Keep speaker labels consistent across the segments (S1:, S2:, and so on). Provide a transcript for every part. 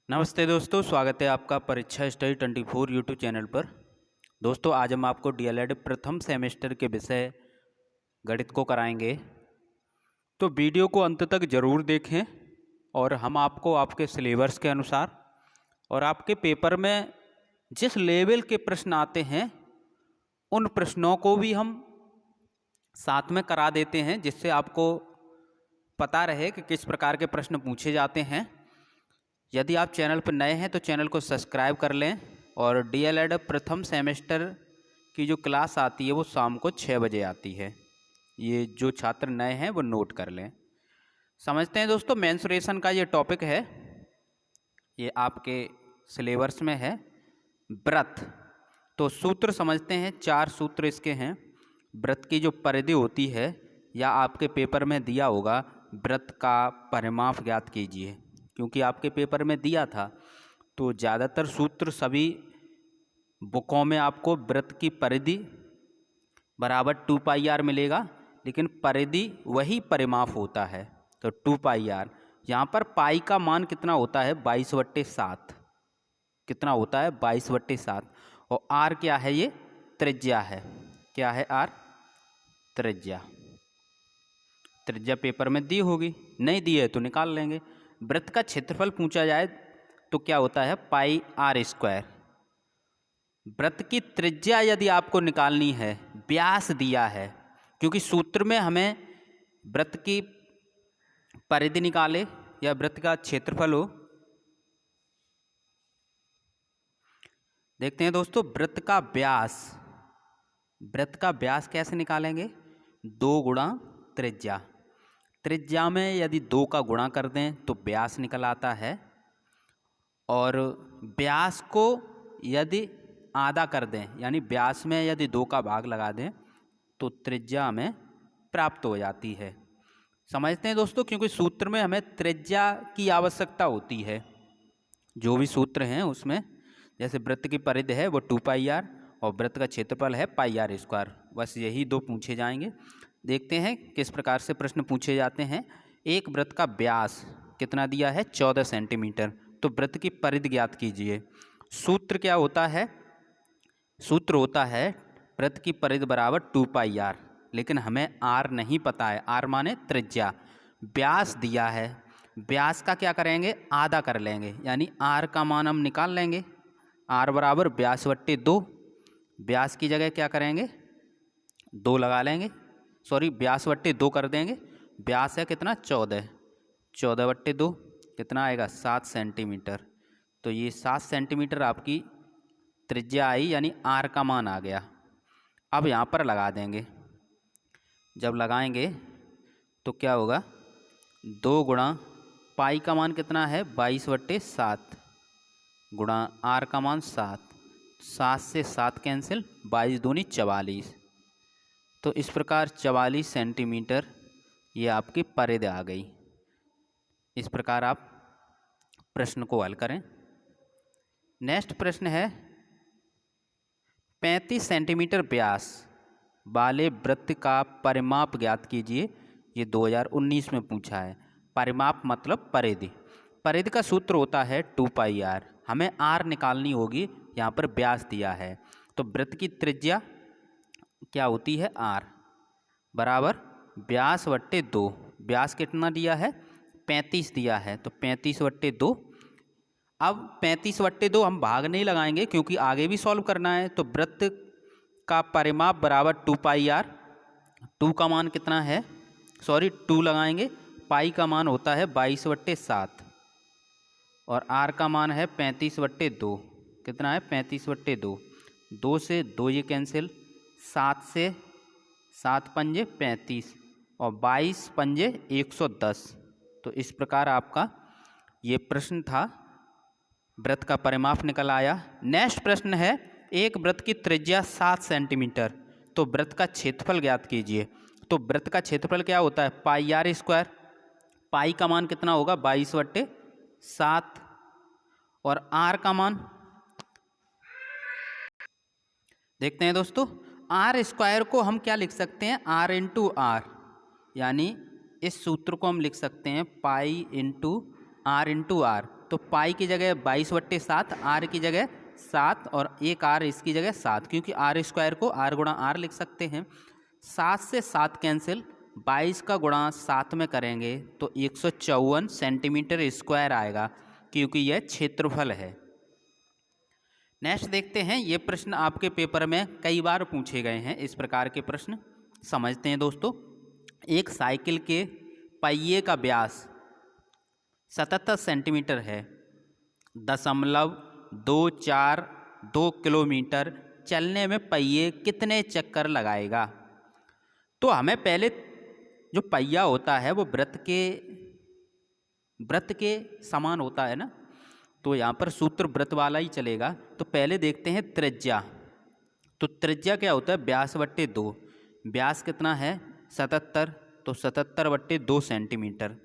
S1: नमस्ते दोस्तों, स्वागत है आपका परीक्षा स्टडी 24 यूट्यूब चैनल पर। दोस्तों, आज हम आपको डीएलएड प्रथम सेमेस्टर के विषय गणित को कराएंगे, तो वीडियो को अंत तक ज़रूर देखें और हम आपको आपके सिलेबस के अनुसार और आपके पेपर में जिस लेवल के प्रश्न आते हैं उन प्रश्नों को भी हम साथ में करा देते हैं, जिससे आपको पता रहे कि किस प्रकार के प्रश्न पूछे जाते हैं। यदि आप चैनल पर नए हैं तो चैनल को सब्सक्राइब कर लें और डीएलएड प्रथम सेमेस्टर की जो क्लास आती है वो शाम को 6 बजे आती है। ये जो छात्र नए हैं वो नोट कर लें। समझते हैं दोस्तों, मेंसुरेशन का ये टॉपिक है, ये आपके सिलेबस में है। व्रत, तो सूत्र समझते हैं। 4 सूत्र इसके हैं। व्रत की जो परिधि होती है, या आपके पेपर में दिया होगा व्रत का परिमाप ज्ञात कीजिए, क्योंकि आपके पेपर में दिया था। तो ज़्यादातर सूत्र सभी बुकों में आपको व्रत की परिधि बराबर 2πr मिलेगा, लेकिन परिधि वही परिमाप होता है। तो 2πr, यहाँ पर पाई का मान कितना होता है? 22/7। कितना होता है? 22/7। और आर क्या है? ये त्रिज्या है। क्या है? आर त्रिज्या। त्रिज्या पेपर में दी होगी, नहीं दी है तो निकाल लेंगे। वृत्त का क्षेत्रफल पूछा जाए तो क्या होता है? πr²। वृत्त की त्रिज्या यदि आपको निकालनी है, व्यास दिया है, क्योंकि सूत्र में हमें वृत्त की परिधि निकाले या वृत्त का क्षेत्रफल हो। देखते हैं दोस्तों, वृत्त का व्यास। वृत्त का व्यास कैसे निकालेंगे? 2 गुणा त्रिज्या। त्रिज्या में यदि 2 का गुणा कर दें तो व्यास निकल आता है, और व्यास को यदि आधा कर दें, यानी व्यास में यदि 2 का भाग लगा दें तो त्रिज्या हमें प्राप्त हो जाती है। समझते हैं दोस्तों, क्योंकि सूत्र में हमें त्रिज्या की आवश्यकता होती है। जो भी सूत्र हैं उसमें, जैसे वृत्त की परिधि है वो 2πr और वृत्त का क्षेत्रफल है πr²। बस यही 2 पूछे जाएंगे। देखते हैं किस प्रकार से प्रश्न पूछे जाते हैं। एक वृत्त का व्यास कितना दिया है? 14 सेंटीमीटर। तो वृत्त की परिधि ज्ञात कीजिए। सूत्र क्या होता है? सूत्र होता है वृत्त की परिधि बराबर 2πr, लेकिन हमें r नहीं पता है। r माने त्रिज्या। व्यास दिया है, व्यास का क्या करेंगे? आधा कर लेंगे, यानी r का मान हम निकाल लेंगे। r बराबर व्यास/2। व्यास की जगह क्या करेंगे? 2 लगा लेंगे, सॉरी व्यास/2 कर देंगे। व्यास है कितना? 14। 14/2 कितना आएगा? 7 सेंटीमीटर। तो ये 7 सेंटीमीटर आपकी त्रिज्या आई, यानी आर का मान आ गया। अब यहाँ पर लगा देंगे। जब लगाएंगे तो क्या होगा? 2 गुणा पाई का मान कितना है? 22/7 गुणा आर का मान 7। 7 से 7 कैंसिल, 22 दूनी 44। तो इस प्रकार 44 सेंटीमीटर ये आपकी परिधि आ गई। इस प्रकार आप प्रश्न को हल करें। नेक्स्ट प्रश्न है, 35 सेंटीमीटर व्यास वाले वृत्त का परिमाप ज्ञात कीजिए। ये 2019 में पूछा है। परिमाप मतलब परिधि। परिधि का सूत्र होता है 2πr। हमें r निकालनी होगी, यहाँ पर व्यास दिया है। तो वृत्त की त्रिज्या क्या होती है? r बराबर व्यास/2। व्यास कितना दिया है? 35 दिया है, तो 35/2। अब 35/2 हम भाग नहीं लगाएंगे, क्योंकि आगे भी सॉल्व करना है। तो वृत्त का परिमाप बराबर 2πr। 2 का मान कितना है? सॉरी 2 लगाएंगे। पाई का मान होता है 22/7 और r का मान है 35/2। कितना है? 35/2। 2 से 2 ये कैंसिल, 7 से 7 पंजे 35 और 22 पंजे 110। तो इस प्रकार आपका ये प्रश्न था। वृत्त का परिमाप निकल आया। नेक्स्ट प्रश्न है, एक वृत्त की त्रिज्या 7 सेंटीमीटर, तो वृत्त का क्षेत्रफल ज्ञात कीजिए। तो वृत्त का क्षेत्रफल क्या होता है? πr²। पाई का मान कितना होगा? 22/7 और r का मान देखते हैं दोस्तों। r² को हम क्या लिख सकते हैं? r×r, यानी इस सूत्र को हम लिख सकते हैं π × r × r। तो पाई की जगह 22/7, आर की जगह 7 और एक आर इसकी जगह 7, क्योंकि आर स्क्वायर को आर गुणा आर लिख सकते हैं। 7 से 7 कैंसिल, 22 का गुणा 7 में करेंगे तो 154 सेंटीमीटर स्क्वायर आएगा, क्योंकि यह क्षेत्रफल है। नेक्स्ट देखते हैं, ये प्रश्न आपके पेपर में कई बार पूछे गए हैं, इस प्रकार के प्रश्न समझते हैं दोस्तों। एक साइकिल के पहिए का व्यास 77 सेंटीमीटर है, 0.242 किलोमीटर चलने में पहिए कितने चक्कर लगाएगा। तो हमें पहले जो पहिया होता है वो वृत्त के समान होता है ना, तो यहाँ पर सूत्र वृत्त वाला ही चलेगा। तो पहले देखते हैं त्रिज्या। तो त्रिज्या क्या होता है, व्यास बट्टे 2। व्यास कितना है 77, तो 77/2 सेंटीमीटर।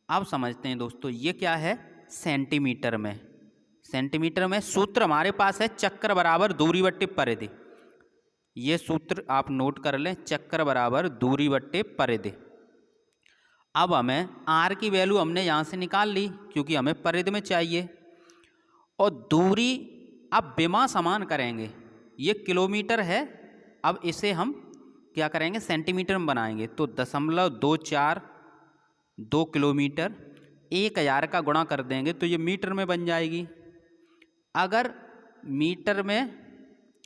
S1: अब समझते हैं दोस्तों, ये क्या है सेंटीमीटर में। सेंटीमीटर में सूत्र हमारे पास है चक्कर बराबर दूरी बट्टे परिधि। ये सूत्र आप नोट कर लें, चक्कर बराबर दूरी बट्टे परिधि। अब हमें आर की वैल्यू हमने यहाँ से निकाल ली, क्योंकि हमें परिधि में चाहिए। और दूरी अब विमा समान करेंगे, ये किलोमीटर है, अब इसे हम क्या करेंगे सेंटीमीटर में बनाएंगे। तो 0.242 किलोमीटर 1000 का गुणा कर देंगे तो ये मीटर में बन जाएगी। अगर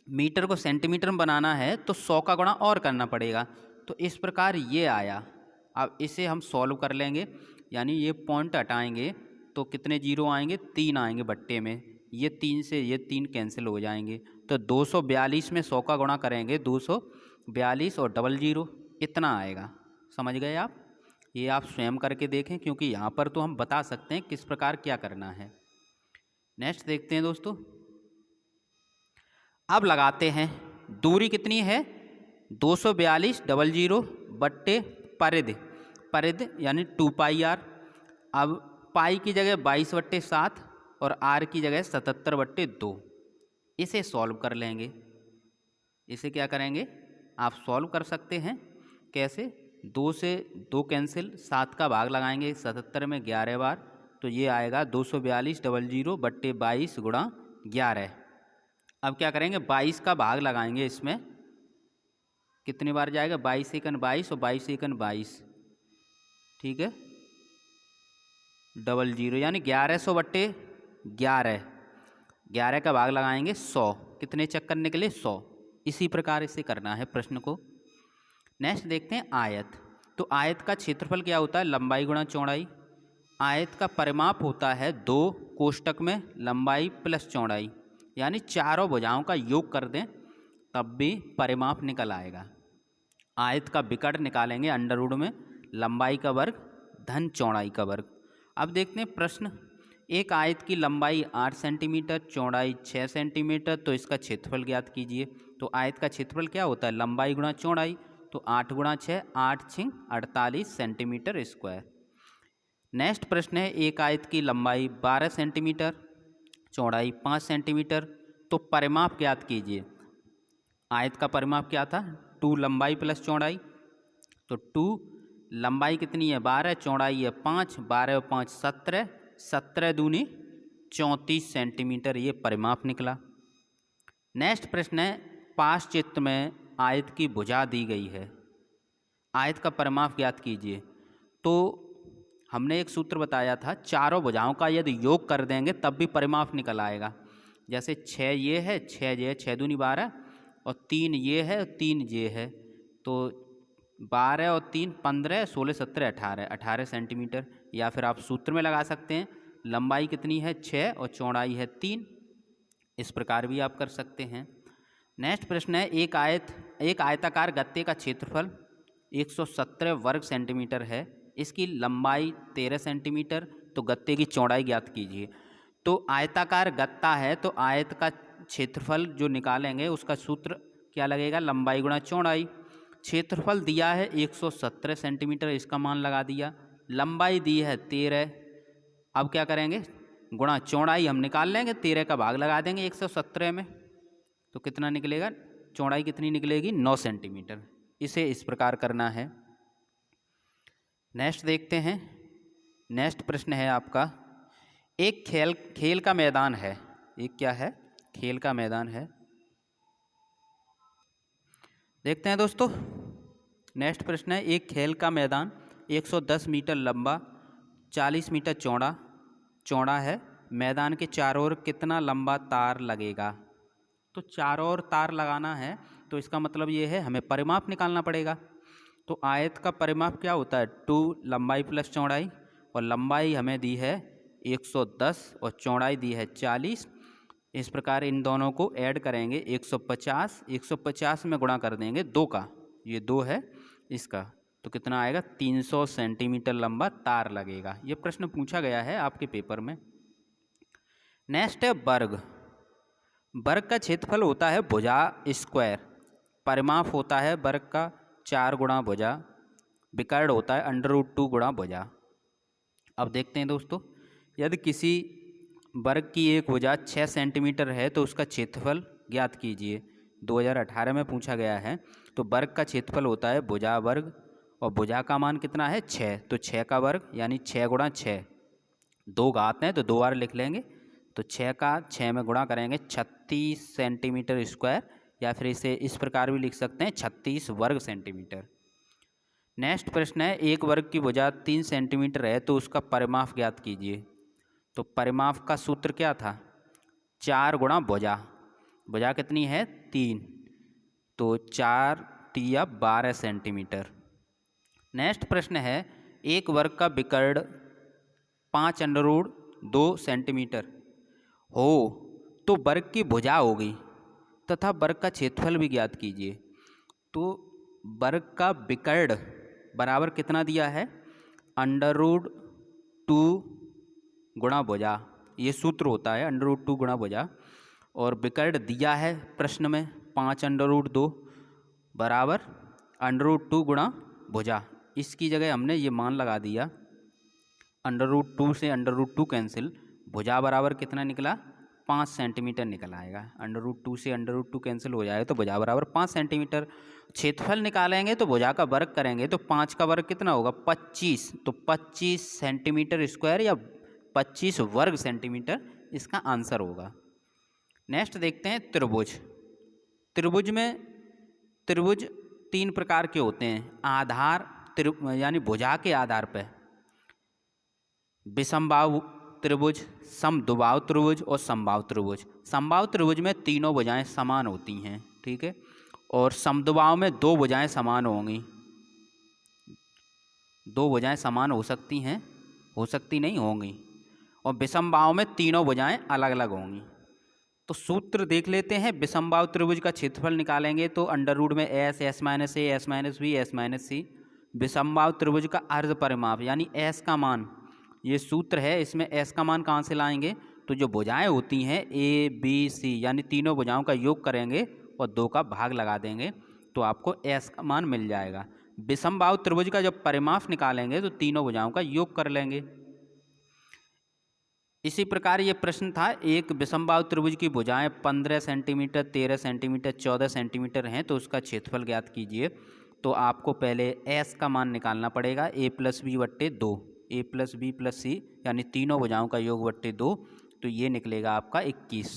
S1: मीटर को सेंटीमीटर में बनाना है तो 100 का गुणा और करना पड़ेगा। तो इस प्रकार ये आया। अब इसे हम सॉल्व कर लेंगे, यानी ये पॉइंट हटाएंगे तो कितने जीरो आएंगे, 3 आएंगे बट्टे में। ये 3 से ये 3 कैंसिल हो जाएंगे, तो 242 में 100 का गुणा करेंगे 242 और 00 इतना आएगा। समझ गए आप। ये आप स्वयं करके देखें, क्योंकि यहाँ पर तो हम बता सकते हैं किस प्रकार क्या करना है। नेक्स्ट देखते हैं दोस्तों। अब लगाते हैं, दूरी कितनी है 242 बट्टे परिधि यानी 2πr। अब पाई की जगह 22/7 और आर की जगह 77/2। इसे सॉल्व कर लेंगे। इसे क्या करेंगे आप सॉल्व कर सकते हैं, कैसे 2 से 2 कैंसिल, 7 का भाग लगाएंगे 77 में 11 बार, तो ये आएगा 242 बट्टे 22 गुणा 11। अब क्या करेंगे 22 का भाग लगाएंगे, इसमें कितनी बार जाएगा 22 एकन 22 और 22 एकन 22, ठीक है 00 यानी 1100 बट्टे 11। 11 का भाग लगाएंगे 100, कितने चक्कर निकले 100। इसी प्रकार इसे करना है प्रश्न को। नेक्स्ट देखते हैं आयत। तो आयत का क्षेत्रफल क्या होता है, लंबाई गुणा चौड़ाई। आयत का परिमाप होता है 2 कोष्टक में लंबाई प्लस चौड़ाई, यानी चारों भुजाओं का योग कर दें तब भी परिमाप निकल आएगा। आयत का विकर्ण निकालेंगे अंडर रूट में लंबाई का वर्ग धन चौड़ाई का वर्ग। अब देखते हैं प्रश्न। एक आयत की लंबाई 8 सेंटीमीटर, चौड़ाई 6 सेंटीमीटर, तो इसका क्षेत्रफल ज्ञात कीजिए। तो आयत का क्षेत्रफल क्या होता है, लंबाई गुणा चौड़ाई, तो 8 गुणा 6, 8 6 48 सेंटीमीटर स्क्वायर। नेक्स्ट प्रश्न है, एक आयत की लंबाई 12 सेंटीमीटर, चौड़ाई 5 सेंटीमीटर, तो परिमाप ज्ञात कीजिए। आयत का परिमाप क्या था, 2 लंबाई प्लस चौड़ाई, तो 2 लंबाई कितनी है 12, चौड़ाई है 5, 12 और 5 17, 17 दूनी 34 सेंटीमीटर, ये परिमाप निकला। नेक्स्ट प्रश्न है, पास चित्र में आयत की भुजा दी गई है, आयत का परिमाप ज्ञात कीजिए। तो हमने एक सूत्र बताया था, चारों भुजाओं का यदि योग कर देंगे तब भी परिमाप निकल आएगा। जैसे 6 ये है, 6 ये है, 6 दूनी 12 और 3 ये है और 3 ये है, तो 12 और 3 15, 16 17 18, 18 सेंटीमीटर। या फिर आप सूत्र में लगा सकते हैं, लंबाई कितनी है 6 और चौड़ाई है 3, इस प्रकार भी आप कर सकते हैं। नेक्स्ट प्रश्न है, एक आयताकार गत्ते का क्षेत्रफल 117 वर्ग सेंटीमीटर है, इसकी लंबाई 13 सेंटीमीटर, तो गत्ते की चौड़ाई ज्ञात कीजिए। तो आयताकार गत्ता है, तो आयत का क्षेत्रफल जो निकालेंगे उसका सूत्र क्या लगेगा, लंबाई गुणा चौड़ाई। क्षेत्रफल दिया है 117 सेंटीमीटर, इसका मान लगा दिया। लंबाई दी है 13, अब क्या करेंगे गुणा चौड़ाई हम निकाल लेंगे, 13 का भाग लगा देंगे 117 में, तो कितना निकलेगा, चौड़ाई कितनी निकलेगी 9 सेंटीमीटर। इसे इस प्रकार करना है। नेक्स्ट देखते हैं। नेक्स्ट प्रश्न है आपका, एक खेल का मैदान है। एक क्या है? खेल का मैदान है। देखते हैं दोस्तों, नेक्स्ट प्रश्न है, एक खेल का मैदान 110 मीटर लंबा 40 मीटर चौड़ा है। मैदान के चारों ओर कितना लंबा तार लगेगा? तो चारों ओर तार लगाना है तो इसका मतलब ये है हमें परिमाप निकालना पड़ेगा। तो आयत का परिमाप क्या होता है? 2 लंबाई प्लस चौड़ाई, और लंबाई हमें दी है 110 और चौड़ाई दी है 40। इस प्रकार इन दोनों को ऐड करेंगे 150 में गुणा कर देंगे 2 का, ये 2 है इसका, तो कितना आएगा? 300 सेंटीमीटर लंबा तार लगेगा। ये प्रश्न पूछा गया है आपके पेपर में। नेक्स्ट है वर्ग। वर्ग का क्षेत्रफल होता है भुजा स्क्वायर। परिमाप होता है वर्ग का 4 गुणा भुजा। विकर्ण होता है √2 गुणा भुजा। अब देखते हैं दोस्तों, यदि किसी वर्ग की एक भुजा 6 सेंटीमीटर है तो उसका क्षेत्रफल ज्ञात कीजिए। 2018 में पूछा गया है। तो वर्ग का क्षेत्रफल होता है भुजा वर्ग, और भुजा का मान कितना है? 6, तो 6 का वर्ग यानी 6 गुणा 6, 2 घात हैं तो 2 बार लिख लेंगे। तो 6 का 6 में गुणा करेंगे 36 सेंटीमीटर स्क्वायर, या फिर इसे इस प्रकार भी लिख सकते हैं 36 वर्ग सेंटीमीटर। नेक्स्ट प्रश्न है, एक वर्ग की भुजा 3 सेंटीमीटर है तो उसका परिमाप ज्ञात कीजिए। तो परिमाप का सूत्र क्या था? 4 गुणा भुजा। भुजा कितनी है? 3, तो 4 तिया 12 सेंटीमीटर। नेक्स्ट प्रश्न है, एक वर्ग का विकर्ण 5√2 सेंटीमीटर हो तो वर्ग की भुजा होगी तथा वर्ग का क्षेत्रफल भी ज्ञात कीजिए। तो वर्ग का विकर्ण बराबर कितना दिया है? √2 गुणा भुजा, ये सूत्र होता है √2 गुणा भुजा। और विकर्ण दिया है प्रश्न में 5√2 बराबर √2 गुणा भुजा। इसकी जगह हमने ये मान लगा दिया, √2 से √2 कैंसिल, भुजा बराबर कितना निकला? 5 सेंटीमीटर निकल आएगा। √2 से √2 कैंसिल हो जाए तो भुजा बराबर 5 सेंटीमीटर। क्षेत्रफल निकालेंगे तो भुजा का वर्ग करेंगे तो 5 का वर्ग कितना होगा? 25, तो 25 सेंटीमीटर स्क्वायर या 25 वर्ग सेंटीमीटर इसका आंसर होगा। नेक्स्ट देखते हैं त्रिभुज। त्रिभुज 3 प्रकार के होते हैं। आधार यानी भुजा के आधार पर विषमबाहु त्रिभुज, समद्विबाहु त्रिभुज और समबाहु त्रिभुज। समबाहु त्रिभुज में तीनों भुजाएं समान होती हैं, ठीक है, और समद्विबाहु में 2 भुजाएं समान होंगी। 2 भुजाएं समान हो सकती हैं, हो सकती नहीं होंगी, और विषमबाहु में तीनों भुजाएं अलग अलग होंगी। तो सूत्र देख लेते हैं। विषमबाहु त्रिभुज का क्षेत्रफल निकालेंगे तो अंडर में s, s minus a, s minus b, s minus c। विषमबाहु त्रिभुज का अर्ध परिमाप यानी s का मान, ये सूत्र है। इसमें s का मान कहाँ से लाएंगे? तो जो भुजाएं होती हैं a, b, c यानी तीनों भुजाओं का योग करेंगे और 2 का भाग लगा देंगे तो आपको s का मान मिल जाएगा। विषमबाहु त्रिभुज का जब परिमाप निकालेंगे तो तीनों भुजाओं का योग कर लेंगे। इसी प्रकार ये प्रश्न था, एक विषमबाहु त्रिभुज की भुजाएं 15 सेंटीमीटर, 13 सेंटीमीटर, 14 सेंटीमीटर हैं तो उसका क्षेत्रफल ज्ञात कीजिए। तो आपको पहले s का मान निकालना पड़ेगा, a + b / 2, a + b + c यानी तीनों भुजाओं का योग / 2, तो ये निकलेगा आपका 21,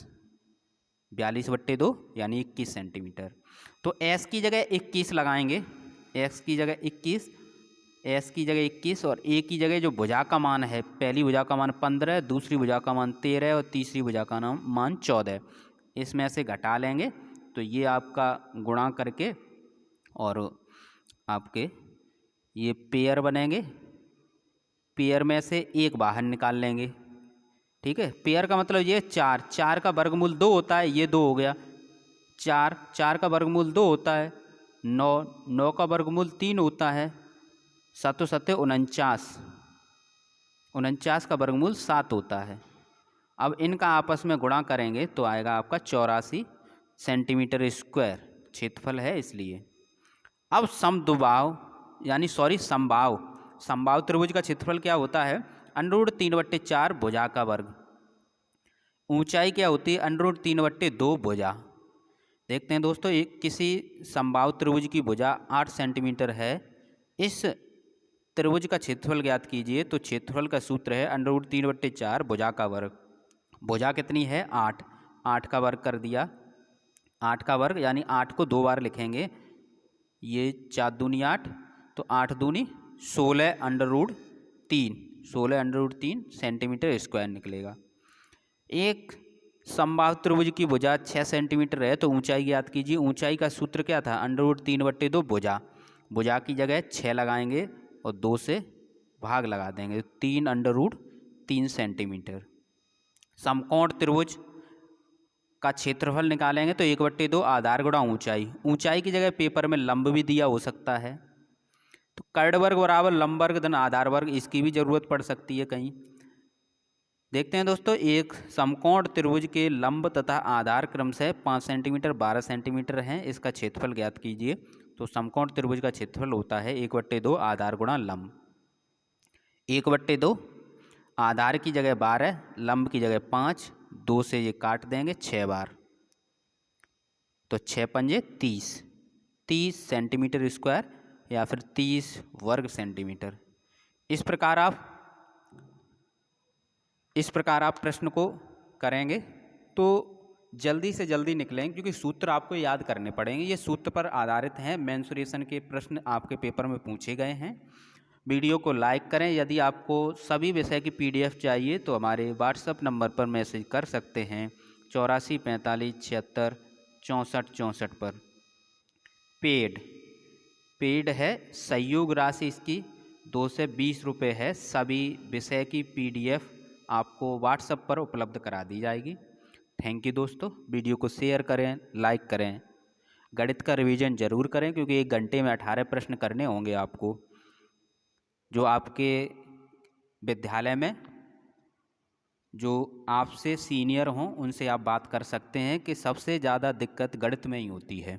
S1: 42/2 यानी 21 सेंटीमीटर। तो s की जगह 21 लगाएंगे, s की जगह 21, s की जगह 21 और a की जगह जो भुजा का मान है, पहली भुजा का मान 15, दूसरी भुजा का मान 13 और तीसरी भुजा का मान 14, इसमें से घटा लेंगे तो ये आपका गुणा करके और आपके ये पेयर बनेंगे। पेयर में से एक बाहर निकाल लेंगे, ठीक है। पेयर का मतलब ये 4, 4 का वर्गमूल 2 होता है, ये 2 हो गया। 4, 4 का वर्गमूल 2 होता है। 9, 9 का वर्गमूल 3 होता है। 7 7 49, 49 का वर्गमूल 7 होता है। अब इनका आपस में गुणा करेंगे तो आएगा आपका 84 सेंटीमीटर स्क्वायर क्षेत्रफल है इसलिए। अब समद्विबाहु यानी समबाहु त्रिभुज का क्षेत्रफल क्या होता है? √3/4 भुजा का वर्ग। ऊंचाई क्या होती है? √3/2 भुजा। देखते हैं दोस्तों, किसी समबाहु त्रिभुज की भुजा 8 सेंटीमीटर है। इस त्रिभुज का क्षेत्रफल ज्ञात कीजिए। तो क्षेत्रफल का सूत्र है √3/4 भुजा का वर्ग। भुजा कितनी है 8, 8 का वर्ग कर दिया, 8 का वर्ग यानी 8 को 2 बार लिखेंगे, ये 4 दूनी 8, तो 8 दूनी 16√3, 16√3 सेंटीमीटर स्क्वायर निकलेगा। एक समबाहु त्रिभुज की भुजा 6 सेंटीमीटर है, तो ऊंचाई ज्ञात कीजिए। ऊंचाई का सूत्र क्या था √3/2 भुजा, भुजा की जगह 6 लगाएंगे और 2 से भाग लगा देंगे, 3√3 सेंटीमीटर। समकोण त्रिभुज का क्षेत्रफल निकालेंगे तो 1/2 आधार गुणा ऊंचाई, ऊंचाई की जगह पेपर में लंब भी दिया हो सकता है, तो कर्ण वर्ग बराबर लंब वर्ग धन आधार वर्ग, इसकी भी जरूरत पड़ सकती है कहीं। देखते हैं दोस्तों, एक समकोण त्रिभुज के लंब तथा आधार क्रमशः 5 सेंटीमीटर 12 सेंटीमीटर हैं, इसका क्षेत्रफल ज्ञात कीजिए। तो समकोण त्रिभुज का क्षेत्रफल होता है 1/2 आधार गुणा लंब। 1/2 आधार की जगह 12, लंब की जगह 5, 2 से ये काट देंगे 6 बार, तो 6 पंजे 30, 30 सेंटीमीटर स्क्वायर या फिर 30 वर्ग सेंटीमीटर। इस प्रकार आप प्रश्न को करेंगे तो जल्दी से जल्दी निकलेंगे, क्योंकि सूत्र आपको याद करने पड़ेंगे। ये सूत्र पर आधारित हैं, मेंसुरेशन के प्रश्न आपके पेपर में पूछे गए हैं। वीडियो को लाइक करें। यदि आपको सभी विषय की PDF चाहिए तो हमारे व्हाट्सएप नंबर पर मैसेज कर सकते हैं 84 45 76 64 64 पर। पेड है, सहयोग राशि इसकी 2 से 20 रुपये है। सभी विषय की PDF आपको व्हाट्सएप पर उपलब्ध करा दी जाएगी। थैंक यू दोस्तों। वीडियो को शेयर करें, लाइक करें। गणित का रिवीजन जरूर करें, क्योंकि 1 घंटे में 18 प्रश्न करने होंगे आपको। जो आपके विद्यालय में जो आपसे सीनियर हों उनसे आप बात कर सकते हैं कि सबसे ज़्यादा दिक्कत गणित में ही होती है।